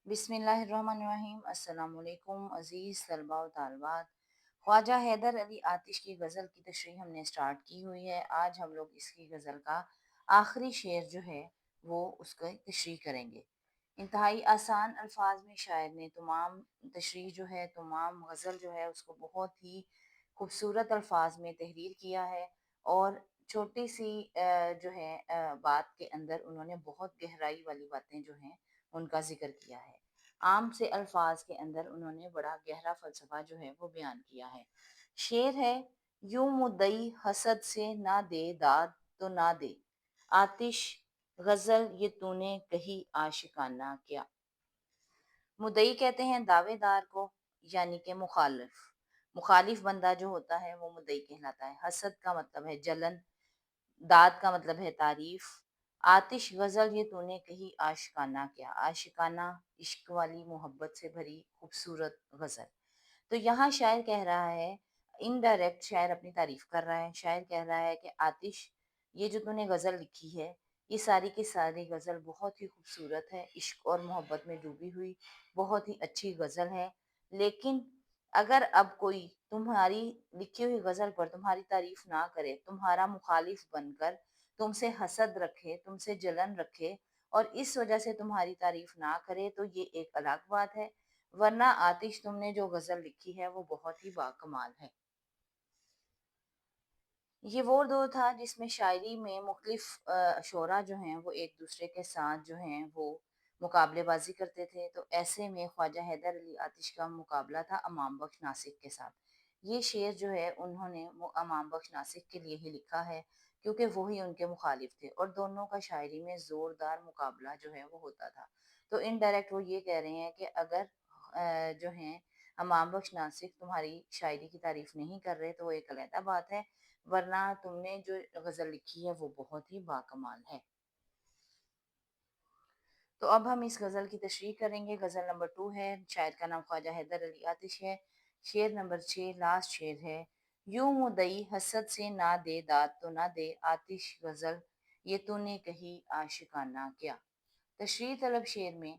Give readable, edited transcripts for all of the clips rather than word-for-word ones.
बिस्मिल्लाहिर्रहमानिर्रहीम। अस्सलाम वालेकुम अज़ीज़ तलबा व तालिबात। ख्वाजा हैदर अली आतिश की गज़ल की तशरीह हमने स्टार्ट की हुई है। आज हम लोग इसकी गज़ल का आखिरी शेर जो है वो उसका तशरीह करेंगे। इंतहाई आसान अल्फाज में शायर ने तमाम तशरीह जो है, तमाम गज़ल जो है उसको बहुत ही खूबसूरत अल्फाज में तहरीर किया है। और छोटी सी जो है बात के अंदर उन्होंने बहुत गहराई वाली बातें जो हैं उनका ज़िक्र किया है। आम से अल्फाज के अंदर उन्होंने बड़ा गहरा फ़लसफ़ा जो है वो बयान किया है। शेर है, यूं मुद्दई हसद से ना दे दाद तो ना दे, आतिश गज़ल ये तूने कही आशिकाना क्या। मुद्दई कहते हैं दावेदार को, यानी कि मुखालिफ। मुखालिफ बंदा जो होता है वो मुद्दई कहलाता है। हसद का मतलब है जलन, दाद का मतलब है तारीफ। आतिश गज़ल ये तूने कही आशिकाना क्या, आशिकाना इश्क वाली मोहब्बत से भरी खूबसूरत गज़ल। तो यहाँ शायर कह रहा है, इनडायरेक्ट शायर अपनी तारीफ कर रहा है। शायर कह रहा है कि आतिश, ये जो तूने गज़ल लिखी है, ये सारी की सारी गज़ल बहुत ही खूबसूरत है, इश्क और मोहब्बत में डूबी हुई बहुत ही अच्छी गज़ल है। लेकिन अगर अब कोई तुम्हारी लिखी हुई गज़ल पर तुम्हारी तारीफ ना करे, तुम्हारा मुखालिफ बनकर तुमसे हसद रखे, तुमसे जलन रखे और इस वजह से तुम्हारी तारीफ ना करे, तो ये एक अलग बात है। वरना आतिश, तुमने जो गज़ल लिखी है वो बहुत ही बाकमाल है। ये वो दौर था जिसमें शायरी में मुख्तलिफ शोरा जो हैं वो एक दूसरे के साथ जो हैं वो मुकाबलेबाजी करते थे। तो ऐसे में ख्वाजा हैदर अली आतिश का मुकाबला था अमाम बख्श नासिक के साथ। ये शेर जो है उन्होंने अमाम बख्श नासिक के लिए ही लिखा है, क्योंकि वही उनके मुखालिफ थे और दोनों का शायरी में ज़ोरदार मुकाबला जो है वो होता था। तो इनडायरेक्ट वो ये कह रहे हैं कि अगर जो हैं अमाम बख्श नासिक तुम्हारी शायरी की तारीफ नहीं कर रहे तो वो एक अलहदा बात है, वरना तुमने जो गज़ल लिखी है वो बहुत ही बाकमाल है। तो अब हम इस गज़ल की तशरीह करेंगे। गज़ल नंबर 2 है, शायर का नाम ख्वाजा हैदर अली आतिश है। शेर नंबर 6 लास्ट शेर है, यूं मुद्दई हसद से ना दे दाद तो ना दे, आतिश गज़ल ये तूने कही आशिकाना क्या। तशरीह तलब शेर में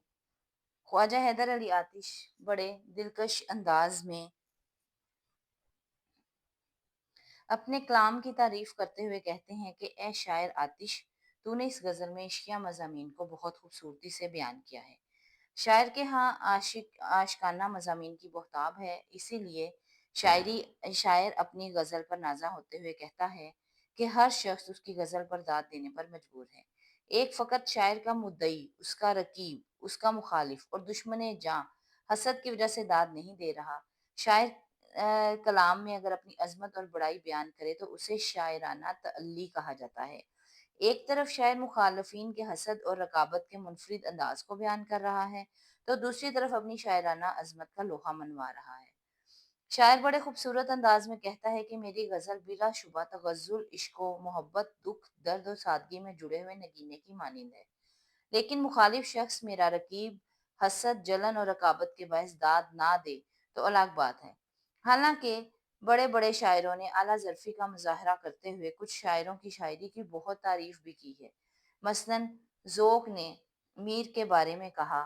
ख्वाजा हैदर अली आतिश बड़े दिलकश अंदाज में अपने कलाम की तारीफ करते हुए कहते हैं कि ए शायर आतिश, तूने इस गज़ल में इश्किया मज़ामीन को बहुत खूबसूरती से बयान किया है। शायर के यहाँ आशिकाना मज़ामीन की बहताब है, इसीलिए शायर अपनी गज़ल पर नाज़ा होते हुए कहता है कि हर शख्स उसकी गज़ल पर दाद देने पर मजबूर है। एक फ़कत शायर का मुद्दई, उसका रकीब, उसका मुखालिफ और दुश्मन जां हसद की वजह से दाद नहीं दे रहा। शायर कलाम में अगर अपनी अज़मत और बड़ाई बयान करे तो उसे शायराना तअल्ली कहा जाता है। एक तरफ शायर मुखालफिन के हसद और रकाबत के मुनफरिद अंदाज को बयान कर रहा है, तो दूसरी तरफ अपनी शायराना अजमत का लोहा मनवा रहा है। शायर बड़े खूबसूरत अंदाज में कहता है कि मेरी गज़ल बिलाशुबा तगज़्ज़ुल, इश्क व मोहब्बत, दुख, दर्द और सादगी में जुड़े हुए नगीने की मानिंद है। लेकिन मुखालिफ शख्स मेरा रकीब हसद, जलन और रकाबत के बायस दाद ना दे तो अलग बात है। हालांकि बड़े बड़े शायरों ने आला ज़रफ़ी का मुजाहरा करते हुए कुछ शायरों की शायरी की बहुत तारीफ भी की है। मसलन ज़ोक ने मीर के बारे में कहा,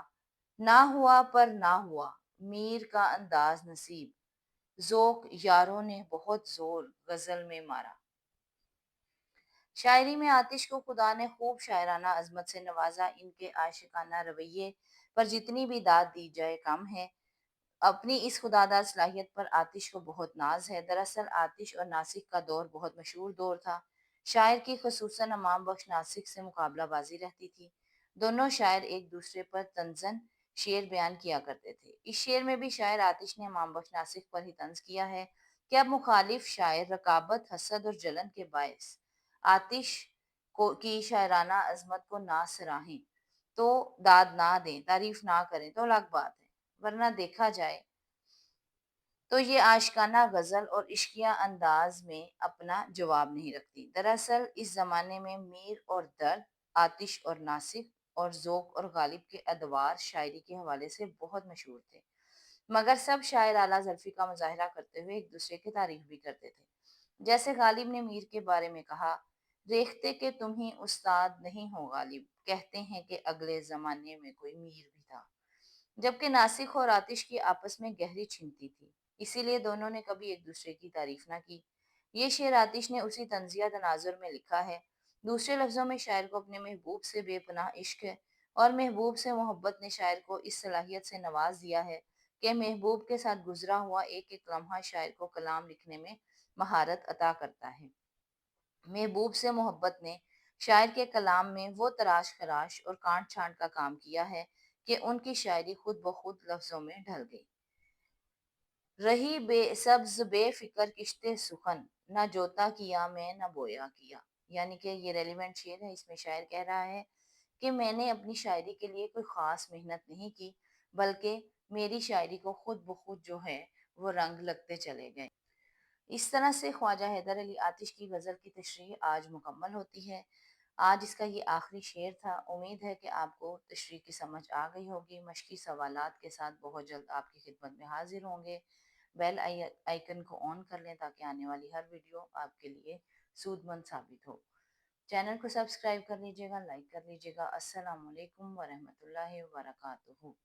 ना हुआ पर ना हुआ, मीर का अंदाज नसीब, ज़ोक यारों ने बहुत जोर गज़ल में मारा। शायरी में आतिश को खुदा ने खूब शायराना अजमत से नवाजा। इनके आशिकाना रवैये पर जितनी भी दाद दी जाए कम है। अपनी इस खुदादार सलाहियत पर आतिश को बहुत नाज है। दरअसल आतिश और नासिक का दौर बहुत मशहूर दौर था। शायर की खसूसन अमाम बख्श नासिक से मुकाबलाबाजी रहती थी। दोनों शायर एक दूसरे पर तंजन शेर बयान किया करते थे। इस शेर में भी शायर आतिश ने अमाम बख्श नासिक पर ही तंज किया है कि अब मुखालिफ शायर रकाबत, हसद और जलन के बायस आतिश को की शायराना अजमत को ना सराहें, तो दाद ना दें, तारीफ ना करें तो अलग बात है। वरना देखा जाए तो ये आशिकाना गज़ल और इश्किया अंदाज में अपना जवाब नहीं रखती। दरअसल इस ज़माने में मीर और दर्द, आतिश और नासिक और ज़ोक और गालिब के अदवार शायरी के हवाले से बहुत मशहूर थे। मगर सब शायर आला ज़रफ़ी का मुज़ाहिरा करते हुए एक दूसरे की तारीफ भी करते थे। जैसे गालिब ने मीर के बारे में कहा, रेख्ते के तुम ही उस्ताद नहीं हो गालिब, कहते हैं कि अगले ज़माने में कोई मीर भी था। जबकि नासिक और आतिश की आपस में गहरी चिंती थी, इसीलिए दोनों ने कभी एक दूसरे की तारीफ ना की। ये शेर आतिश ने उसी तंजिया तनाजुर में लिखा है। दूसरे लफ्जों में शायर को अपने महबूब से बेपनाह इश्क है और महबूब से मोहब्बत ने शायर को इस सलाहियत से नवाज दिया है कि महबूब के साथ गुजरा हुआ एक एक लम्हा शायर को कलाम लिखने में महारत अता करता है। महबूब से मोहब्बत ने शायर के कलाम में वो तराश खराश और कांट छांट का काम किया है कि उनकी शायरी खुद ब खुद लफ्जों में ढल गई। रही बेसब्ज बेफिक्र किश्ते सुखन, ना जोता किया मैं न बोया किया। यानी कि ये रेलिवेंट शेर है। इसमें शायर कह रहा है कि मैंने अपनी शायरी के लिए कोई ख़ास मेहनत नहीं की, बल्कि मेरी शायरी को खुद ब खुद जो है वो रंग लगते चले गए। इस तरह से ख्वाजा हैदर अली आतिश की गज़ल की तशरीह आज मुकम्मल होती है। आज इसका ये आखिरी शेर था। उम्मीद है कि आपको तशरीह की समझ आ गई होगी। मश्की सवालात के साथ बहुत जल्द आपकी खिदमत में हाजिर होंगे। बेल आइकन को ऑन कर लें ताकि आने वाली हर वीडियो आपके लिए सूदमंद साबित हो। चैनल को सब्सक्राइब कर लीजिएगा, लाइक कर लीजिएगा। अस्सलाम वालेकुम वरहमतुल्लाहि वबरकातुहू।